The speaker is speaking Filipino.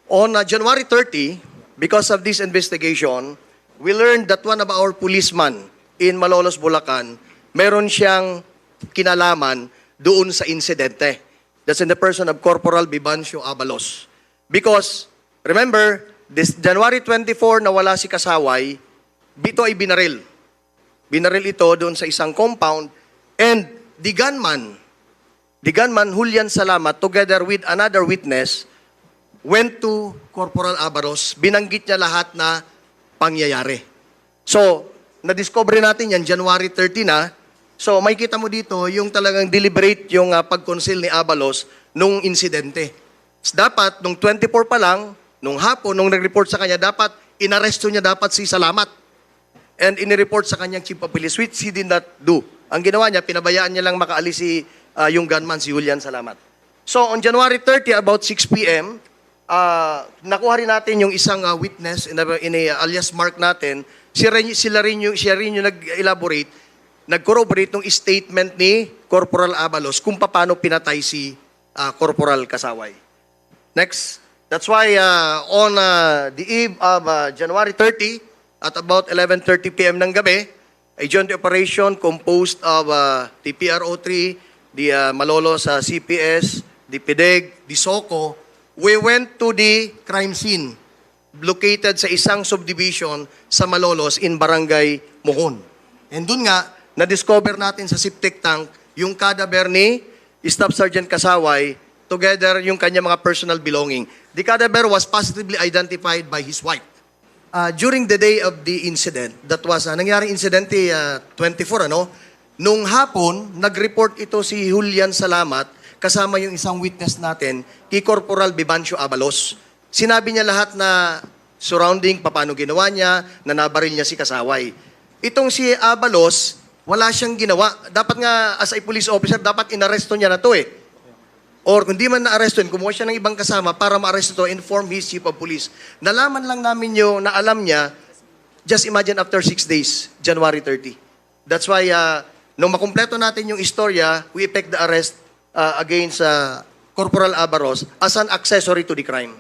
On January 30, because of this investigation, we learned that one of our policemen in Malolos, Bulacan, meron siyang kinalaman doon sa insidente. That's in the person of Corporal Vivancio Abalos. Because, remember, this January 24 na wala si Kasaway, Bito ay binaril. Binaril ito doon sa isang compound, and the gunman, Julian Salamat, together with another witness, went to Corporal Abalos. Binanggit niya lahat na pangyayari. So, na-discover natin yan January 30 na. So, may kita mo dito yung talagang deliberate yung pag-conceal ni Abalos nung insidente. Dapat, nung 24 pa lang, nung hapon, nung nag-report sa kanya, dapat inaresto niya dapat si Salamat. And inireport sa kanyang chief of police, which he did not do. Ang ginawa niya, pinabayaan niya lang makaalis yung gunman, si Julian Salamat. So, on January 30, about 6 p.m., nakuha rin natin yung isang witness in alias Mark natin. Siya rin yung nag-elaborate, nag-corroborate ng statement ni Corporal Abalos kung paano pinatay si Corporal Kasaway. Next. That's why on the eve of January 30, at about 11:30 p.m. ng gabi, a joint operation composed of the PRO3, the Malolos CPS, the PDEG, the SOCO, we went to the crime scene located sa isang subdivision sa Malolos in Barangay Mohon. And dun nga, na-discover natin sa septic tank yung cadaver ni Staff Sergeant Kasaway together yung kanya mga personal belonging. The cadaver was positively identified by his wife. During the day of the incident, that was, nangyari incident 24, nung hapon, nag-report ito si Julian Salamat, kasama yung isang witness natin, kay Corporal Vivancio Abalos. Sinabi niya lahat na surrounding, paano ginawa niya, na nabaril niya si Kasaway. Itong si Abalos, wala siyang ginawa. Dapat nga, as a police officer, dapat inaresto niya na to Or kung di man na-arresto, kumuha siya ng ibang kasama para ma-arresto to, inform his chief of police. Nalaman lang namin yung na alam niya, just imagine after 6 days, January 30. That's why, nung makumpleto natin yung istorya, we effect the arrest against Corporal Abalos as an accessory to the crime.